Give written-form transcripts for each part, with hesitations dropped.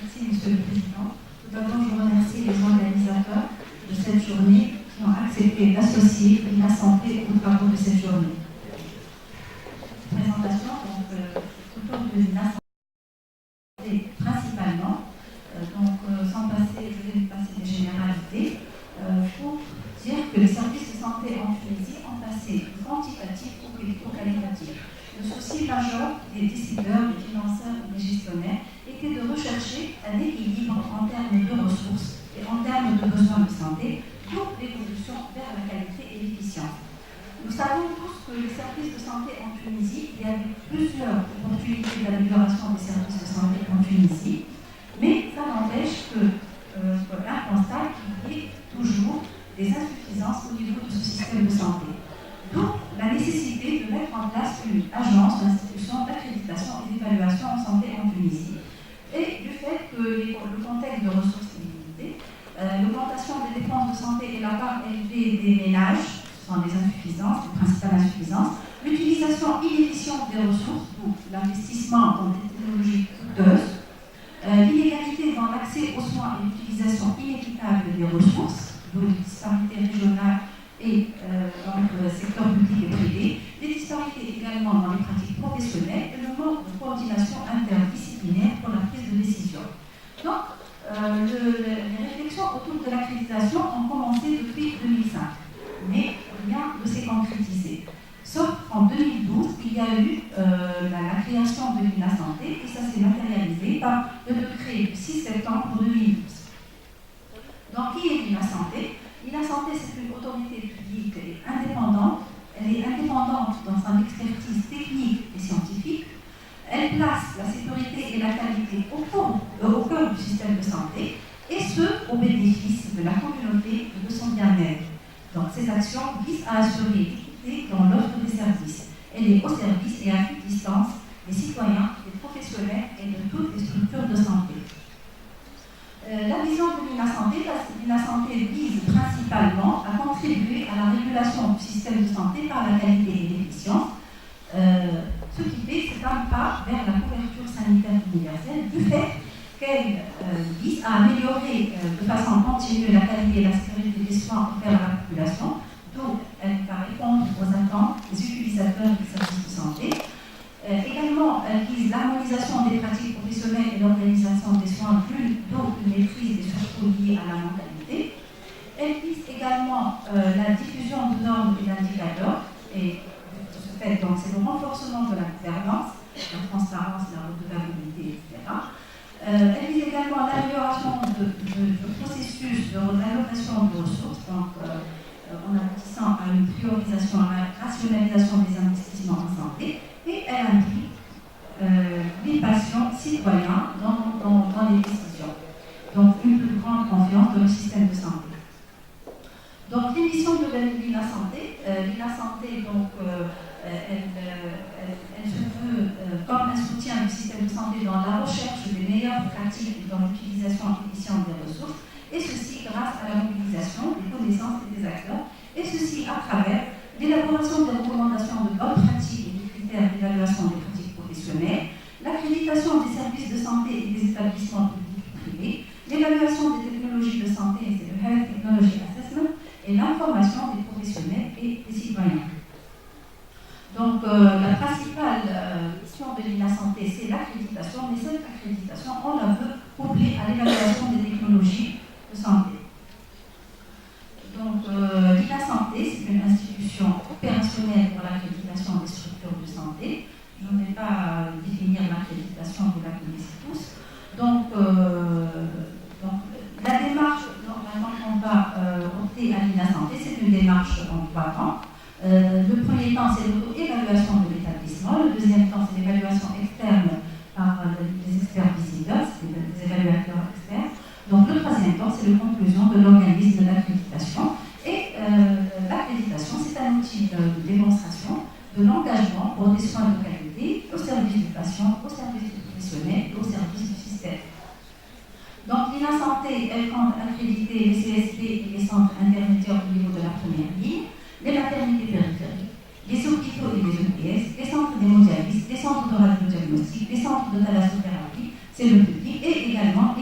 Merci, Monsieur le Président. Tout d'abord, je remercie les organisateurs de cette journée qui ont accepté d'associer la santé aux travaux de cette journée. Présentation, donc, autour de la santé principalement, sans passer, je vais passer des généralités, pour dire que les services de santé en Tunisie ont passé du quantitatif au qualitatif. Le souci majeur des décideurs, des financeurs et des gestionnaires était de rechercher un équilibre en termes de ressources et en termes de besoins de santé, d'où l'évolution vers la qualité et l'efficience. Nous savons tous que les services de santé en Tunisie, il y a plusieurs opportunités d'amélioration des services de santé en Tunisie, mais ça n'empêche qu'on constate qu'il y ait toujours des insuffisances au niveau de ce système de santé. D'où la nécessité de mettre en place une agence, une institution d'accréditation et d'évaluation en santé en Tunisie. Et du fait que le contexte de ressources limitées, l'augmentation des dépenses de santé et la part élevée des ménages, ce sont des insuffisances, les principales insuffisances, l'utilisation inefficiente des ressources, donc l'investissement dans des technologies coûteuses, l'inégalité dans l'accès aux soins et l'utilisation inéquitable des ressources, donc les disparités régionales et entre le secteur public et privé, les disparités également dans les pratiques professionnelles et le manque de coordination interdisciplinaire pour la prise de décision. Donc, les réflexions autour de l'accréditation ont commencé depuis 2005, mais rien ne s'est concrétisé. Sauf qu'en 2012, il y a eu la création de l'INA Santé et ça s'est matérialisé par le décret du 6 septembre 2012. Donc, qui est l'INA Santé? L'INA Santé, c'est une autorité publique et indépendante. Elle est indépendante dans son expertise technique et scientifique. Elle place la sécurité et la qualité au cœur du système de santé, et ce, au bénéfice de la communauté et de son bien-être. Donc, ces actions visent à assurer l'équité dans l'offre des services. Elle est au service et à toute distance des citoyens, des professionnels et de toutes les structures de santé. La vision de l'INA Santé vise principalement à contribuer à la régulation du système de santé par la qualité et l'efficience, ce qui fait c'est un pas vers la couverture sanitaire universelle du fait qu'elle vise à améliorer de façon continue la qualité et la sécurité des soins offerts à la population, d'où elle va répondre aux attentes des utilisateurs des services de santé. Également, elle vise l'harmonisation des pratiques professionnelles et l'organisation des soins, d'où une maîtrise des surcoûts liés à la mentalité. Elle vise également la diffusion de normes et d'indicateurs, et de ce fait, donc, c'est le renforcement de la gouvernance, la transparence, la redevabilité, etc. Elle vise également l'amélioration du processus de réallocation de ressources, donc en aboutissant à une priorisation, à la rationalisation des investissements en santé, et elle implique les patients citoyens dans les décisions. Donc une plus grande confiance dans le système de santé. Donc les missions de l'INA Santé, donc, elle se veut comme un soutien du système de santé dans la recherche des meilleures pratiques et dans l'utilisation efficiente des ressources, et ceci grâce à la mobilisation des connaissances et des acteurs, et ceci à travers l'élaboration des recommandations de bonnes pratiques et des critères d'évaluation des pratiques professionnelles, l'accréditation des services de santé et des établissements publics et privés, l'évaluation des technologies de santé, c'est le Health Technology Assessment, et l'information des professionnels et des citoyens. Donc, la principale mission de l'INA Santé, c'est l'accréditation, mais cette accréditation, on la veut couplée à l'évaluation des technologies de santé. Donc, l'INA Santé, c'est une institution opérationnelle pour l'accréditation des structures de santé. Je ne vais pas définir l'accréditation, vous la connaissez tous. Donc, la démarche, normalement, qu'on va opter à l'INA Santé, c'est une démarche en 3 temps. Le premier temps, c'est l'auto-évaluation de l'établissement. Le deuxième temps, c'est l'évaluation externe par les experts visiteurs, c'est des évaluateurs externes. Donc, le troisième temps, c'est la conclusion de l'organisme d'accréditation. Et l'accréditation, c'est un outil de démonstration de l'engagement pour des soins de qualité au service du patient, au service du professionnel et au service du système. Donc, l'INA Santé, elle compte accréditer les CSP et les centres intermédiaires au niveau de la première ligne, les maternités périphériques, les hôpitaux et les EPS, les centres d'hémodialyse, les centres de radiodiagnostic, les centres de thalassothérapie, c'est le public, et également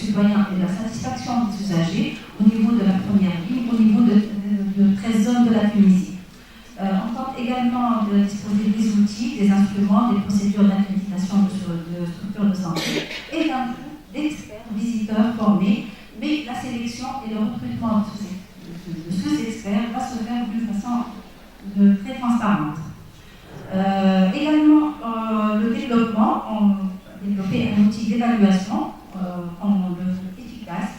citoyen et de la satisfaction des usagers au niveau de la première ligne, au niveau de 13 zones de la Tunisie. On compte également de disposer des outils, des instruments, des procédures d'accréditation de structures de santé et d'un groupe d'experts, visiteurs formés, mais la sélection et le recrutement de ces experts va se faire d'une façon très transparente. Également, le développement, on va développer un outil d'évaluation efficace,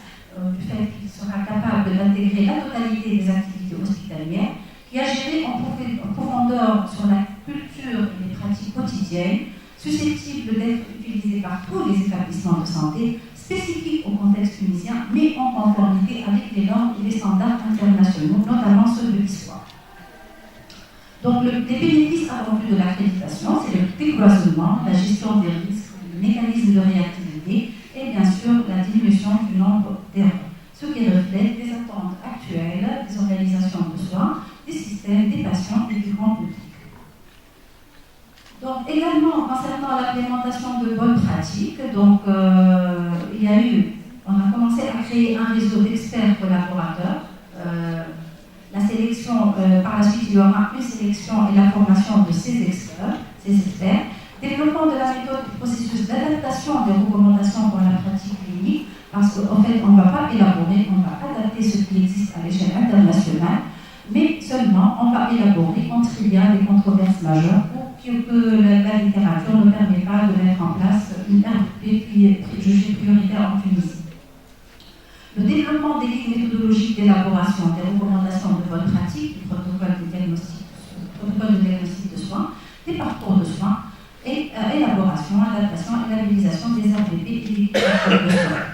du fait qu'il sera capable d'intégrer la totalité des activités hospitalières, qui a géré en profondeur sur la culture et les pratiques quotidiennes, susceptibles d'être utilisées par tous les établissements de santé, spécifiques au contexte tunisien, mais en conformité avec les normes et les standards internationaux, notamment ceux de l'histoire. Donc, les bénéfices attendus de l'accréditation, c'est le décloisonnement, la gestion des risques, le mécanisme de réactivité et bien sûr la diminution du nombre d'erreurs, ce qui reflète les attentes actuelles des organisations de soins, des systèmes, des patients et du grand public. Donc, également, concernant l'implémentation de bonnes pratiques, donc, on a commencé à créer un réseau d'experts collaborateurs. La sélection, par la suite, il y aura une sélection et la formation de ces experts. Développement de la méthode du processus d'adaptation des recommandations pour la pratique clinique, parce qu'en fait, on ne va pas élaborer, on va adapter ce qui existe à l'échelle internationale, mais seulement on va élaborer quand il y a des controverses majeures ou que la littérature ne permet pas de mettre en place une RP jugée prioritaire en Tunisie. Le développement des lignes méthodologiques d'élaboration des recommandations de bonne pratique, du protocole de diagnostic de soins, des parcours de soins, et élaboration, adaptation et labellisation des RVP et des protocoles de soins.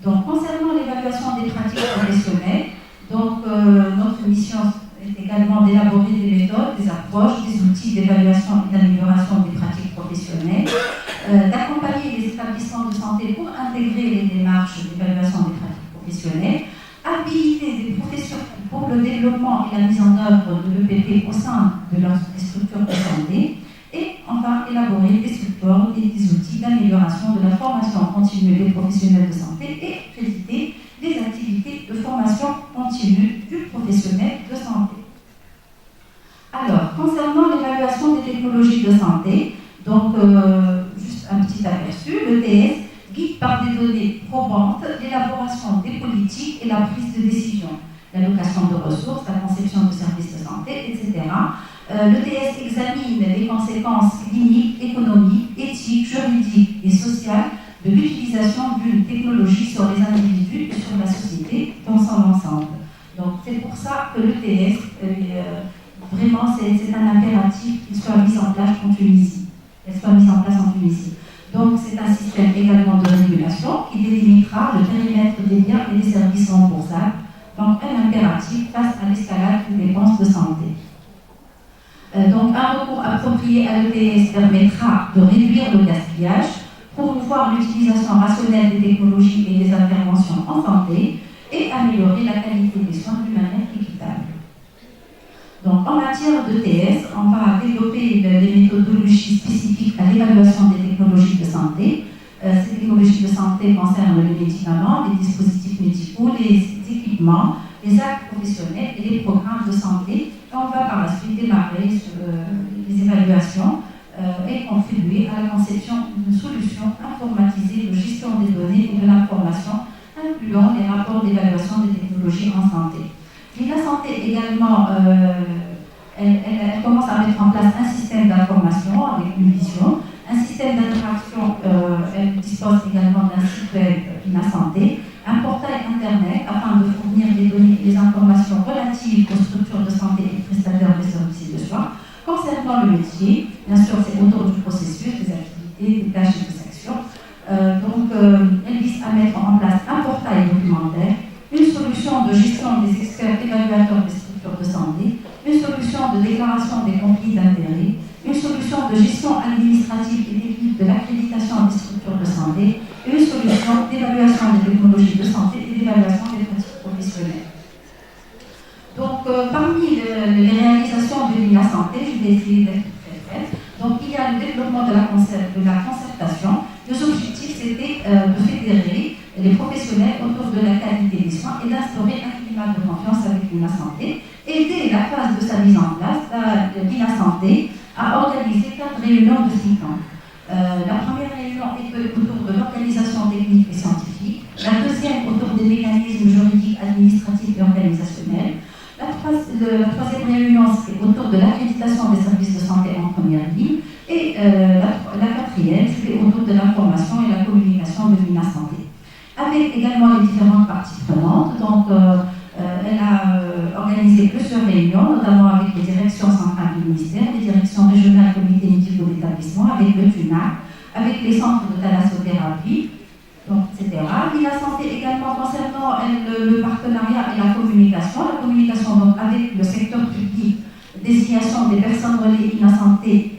Donc, concernant l'évaluation des pratiques professionnelles, notre mission est également d'élaborer des méthodes, des approches, des outils d'évaluation et d'amélioration des pratiques professionnelles, d'accompagner les établissements de santé pour intégrer les démarches d'évaluation des pratiques professionnelles, habiliter des professionnels pour le développement et la mise en œuvre de l'EPP au sein de leurs structures de santé, et enfin élaborer des supports et des outils d'amélioration de la formation continue des professionnels de santé et créditer les activités de formation continue du professionnel de santé. Alors, concernant l'évaluation des technologies de santé, donc juste un petit aperçu, l'ETS guide par des données probantes l'élaboration des politiques et la prise de décision, l'allocation de ressources, la conception de services de santé, etc. L'ETS examine les conséquences cliniques, économiques, éthiques, juridiques et sociales de l'utilisation d'une technologie sur les individus et sur la société dans son ensemble. Donc c'est pour ça que l'ETS, vraiment c'est un impératif qu'il soit mis en place en Tunisie. Donc c'est un système également de régulation qui délimitera le périmètre des biens et des services remboursables. Donc un impératif face à l'escalade des dépenses de santé. Donc un recours approprié à l'ETS permettra de réduire le gaspillage, promouvoir l'utilisation rationnelle des technologies et des interventions en santé et améliorer la qualité des soins d'une manière équitable. Donc en matière d'ETS, on va développer des méthodologies spécifiques à l'évaluation des technologies de santé. Ces technologies de santé concernent les médicaments, les dispositifs médicaux, les équipements, les actes professionnels et les programmes de santé. Et on va par la suite démarrer les évaluations et contribuer à la conception d'une solution informatisée de gestion des données et de l'information, incluant les rapports d'évaluation des technologies en santé. La santé également, elle commence à mettre en place un système d'information avec une vision, un système d'interaction, elle dispose également d'un site web La Santé, un portail internet afin de fournir les données et les informations relatives aux structures de santé et prestataires des services de soins. Concernant le métier, bien sûr, c'est autour du processus, des activités, des tâches et des actions. Elle vise à mettre en place un portail documentaire, une solution de gestion des experts évaluateurs des structures de santé, une solution de déclaration des conflits d'intérêts, une solution de gestion administrative et technique de l'accréditation des structures de santé, et une solution d'évaluation des technologies de santé et d'évaluation des pratiques professionnelles. Donc, parmi les réalisations de La Santé, je vais essayer d'être très bref. Donc, il y a le développement de la concertation. Les objectifs, c'était de fédérer les professionnels autour de la qualité des soins et d'instaurer un climat de confiance avec l'INA Santé. Et dès la phase de sa mise en place, l'INA Santé a organisé 4 réunions de 5 ans. La première réunion était autour de l'organisation technique et scientifique, la deuxième autour des mécanismes juridiques, administratifs et organisationnels. La troisième réunion, c'était autour de l'accréditation des services de santé en première ligne. Et la quatrième, c'était autour de l'information et la communication de l'INA Santé. Avec également les différentes parties prenantes. Donc, elle a organisé plusieurs réunions, notamment avec les directions centrales du ministère, les directions régionales, comités médicaux d'établissement, avec le TUNAC, avec les centres de thalassothérapie, donc, etc. L'INA Santé également concernant le partenariat et la communication donc avec le secteur public, désignation des personnes relais l'INA Santé,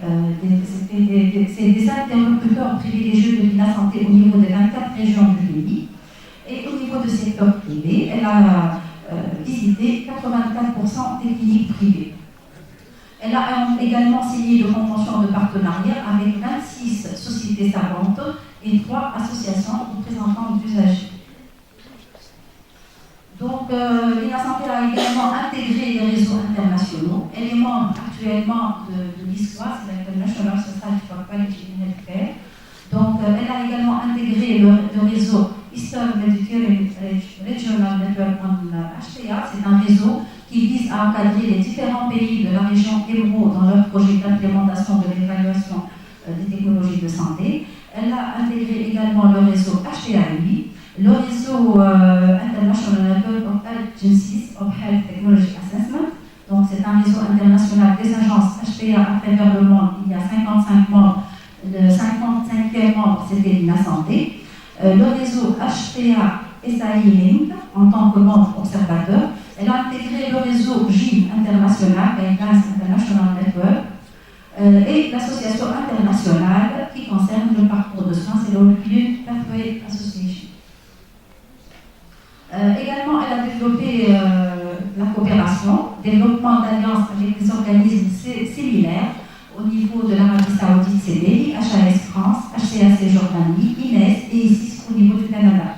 c'est des interlocuteurs privilégiés de l'INA Santé au niveau des 24 régions du pays. Et au niveau du secteur privé, elle a visité 84% des cliniques privées. Elle a également signé de conventions de partenariat avec 26 sociétés savantes et 3 associations représentant d'usagers. Donc, l'INA Santé a également intégré les réseaux internationaux. Elle est membre actuellement de l'ISWA, c'est l'International Society for Quality in Healthcare. Donc, elle a également intégré le réseau Eastern Mediterranean Regional Network on HTA. C'est un réseau qui vise à encadrer les différents pays de la région EMRO dans leur projet d'implémentation de l'évaluation des technologies de santé. Elle a intégré également le réseau HTAI, le réseau International Network of Agencies of Health Technology Assessment. Donc, c'est un réseau international des agences HTA à travers le monde. Il y a 55 membres. Le 55e membre, c'était l'INA Santé. Le réseau HTA SAI Link, en tant que membre observateur. Elle a intégré le réseau GIM International, Guidelines International Network, et l'association internationale qui concerne le parcours de soins, c'est l'European Pathway Association. Également, elle a développé la coopération, développement d'alliances avec des organismes similaires au niveau de l'Arabie Saoudite, CDI, HAS France, HCAC Jordanie, INES et ISIS au niveau du Canada.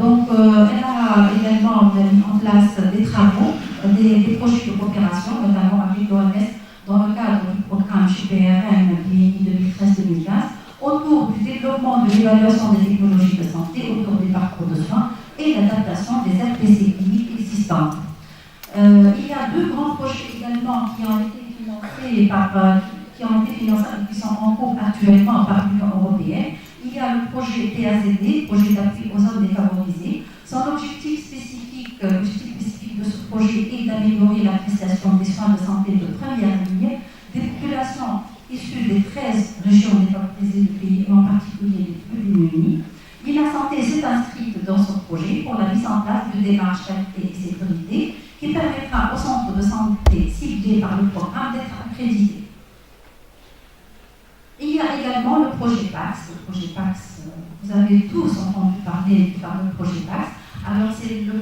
Donc, elle a également mis en place des travaux, des projets de coopération, notamment avec l'OMS, dans le cadre du programme JPRN 2013-2015, autour du développement de l'évaluation des technologies de santé, autour des parcours de soins et l'adaptation des RPC cliniques existantes. Il y a 2 grands projets également qui ont été financés et qui sont en cours actuellement par l'Union européenne. Il y a le projet PAZD, projet d'appui aux zones défavorisées. Son objectif spécifique de ce projet est d'améliorer l'appréciation des soins de santé de première ligne des populations issues des 13 régions défavorisées du pays, et en particulier les plus démunies. L'INA Santé s'est inscrite dans ce projet pour la mise en place de démarches qualité et sécurité qui permettra aux centres de santé ciblés par le programme d'être accrédités. Il y a également le projet PAX. Le projet PAX, vous avez tous entendu parler du fameux projet PAX. Alors, c'est le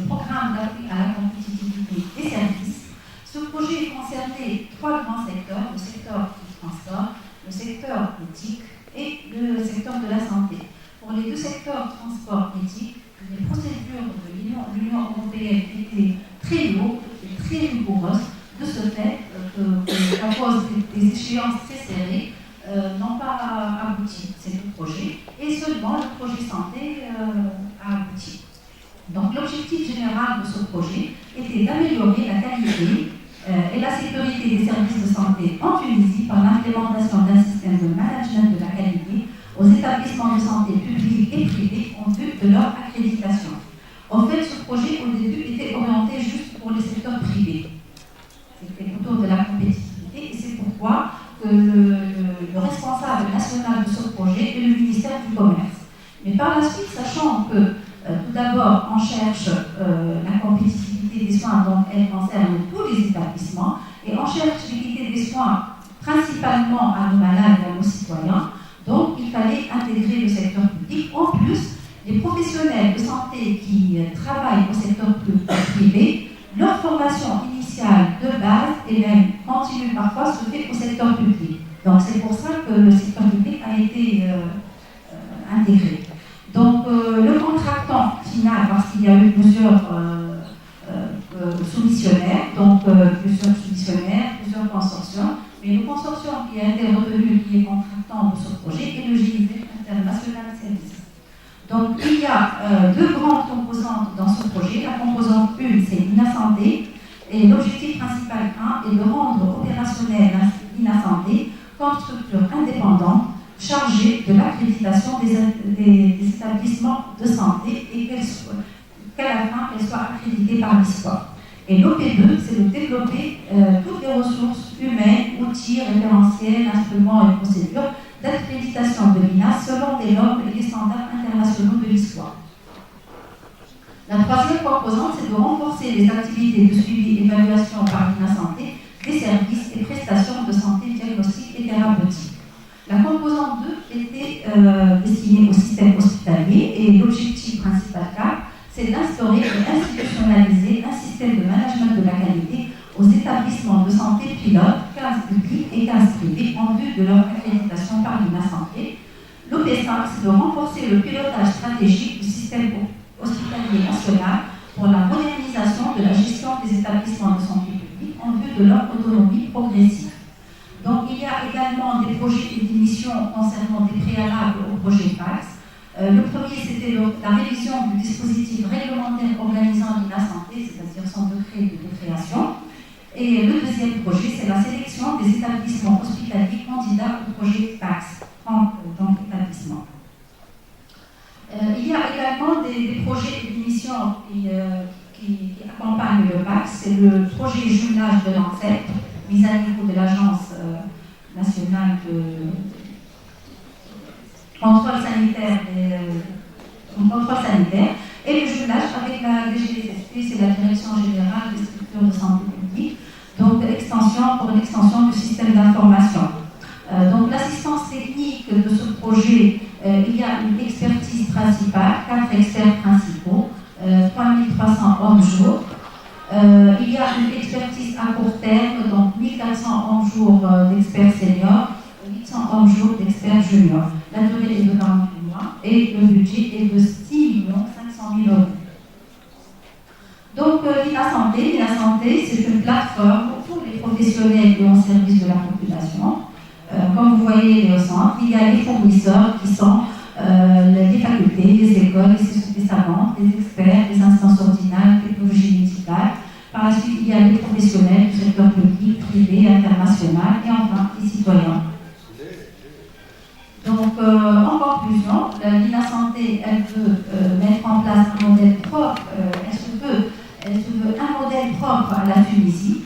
programme d'appui à la compétitivité des services. Ce projet concernait 3 grands secteurs, le secteur du transport, le secteur éthique et le secteur de la santé. Pour les 2 secteurs transport éthique, les procédures de l'Union européenne étaient très lourdes et très rigoureuses. De ce fait, à cause des échéances très serrées, n'ont pas abouti ces 2 projets, et seulement le projet santé a abouti. Donc l'objectif général de ce projet était d'améliorer la qualité et la sécurité des services de santé en Tunisie par l'implémentation d'un système de management de la qualité aux établissements de santé publics et privés en vue de leur accréditation. En fait, ce projet au début était orienté juste pour les secteurs privés. C'était autour de la compétitivité, et c'est pourquoi le responsable national de ce projet est le ministère du Commerce. Mais par la suite, sachant que tout d'abord on cherche la compétitivité des soins, donc elle concerne tous les établissements, et on cherche l'équité des soins principalement à nos malades et à nos citoyens, donc il fallait intégrer le secteur public. En plus, les professionnels de santé qui travaillent au secteur privé, leur formation initiale de base et même continue parfois se fait au secteur public. Donc c'est pour ça que le secteur public a été intégrée. Donc le contractant final, parce qu'il y a eu plusieurs soumissionnaires, plusieurs consortiums, mais le consortium qui a été retenu, qui est contractant de ce projet, est le GIZ International Services. Donc il y a deux grandes composantes dans ce projet. La composante 1, c'est l'INA-Santé, et l'objectif principal 1 est de rendre opérationnel l'INA-Santé comme structure indépendante chargée de l'accréditation des établissements de santé et qu'à la fin, qu'elle soit accréditée par l'ISPOR. Et l'OP2, c'est de développer toutes les ressources humaines, outils, référentiels, instruments et procédures d'accréditation de l'INA selon les normes et les standards internationaux de l'ISPOR. La troisième composante, c'est de renforcer les activités de suivi et évaluation par l'INA Santé des services et prestations de santé diagnostique et thérapeutique. La composante 2 était destinée au système hospitalier et l'objectif principal 4, c'est d'instaurer et institutionnaliser un système de management de la qualité aux établissements de santé pilotes, 15 publics et 15 privés, en vue de leur accréditation par l'INA Santé. L'OP5, c'est de renforcer le pilotage stratégique du système hospitalier national pour la modernisation de la gestion des établissements de santé publique en vue de leur autonomie progressive. Donc il y a également des projets et des missions concernant des préalables au projet PAX. Le premier, c'était la révision du dispositif réglementaire organisant l'INA Santé, c'est-à-dire son décret de création. Et le deuxième projet, c'est la sélection des établissements hospitaliers candidats au projet PAX, 30 établissements. Il y a également des projets et des missions qui accompagnent le PAX. C'est le projet jumelage de l'ANSEP, mise à niveau de l'Agence nationale de contrôle sanitaire et le jumelage avec la DGSSP, c'est la Direction Générale des Structures de Santé Publique, donc pour l'extension du système d'information. Donc l'assistance technique de ce projet, il y a une expertise principale, 4 experts principaux, 3300 hommes-jours. Il y a une expertise à court terme, donc 1400 hommes-jours d'experts seniors, 800 hommes-jours d'experts juniors. La durée est de 48 mois et le budget est de 6 500 000 euros. Donc l'INA Santé, c'est une plateforme pour tous les professionnels qui ont au service de la population. Comme vous voyez au centre, il y a les fournisseurs qui sont les facultés, les écoles, les sociétés savantes, les experts, les instances ordinales, les technologies médicales. Par la suite, il y a les professionnels du secteur public, privé, international et enfin les citoyens. Donc, en conclusion, l'INA Santé, elle veut mettre en place un modèle propre, elle se veut un modèle propre à la Tunisie,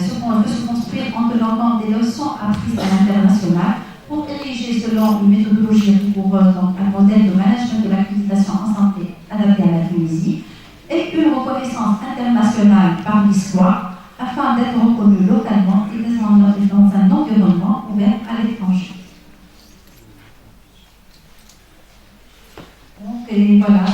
ce qu'on veut se construire en tenant compte des leçons apprises à l'international pour ériger selon une méthodologie rigoureuse, donc un modèle de management de l'accréditation en santé adapté à la Tunisie, et une reconnaissance internationale par l'histoire afin d'être reconnu localement et dans un environnement ouvert à l'étranger. Donc, et voilà,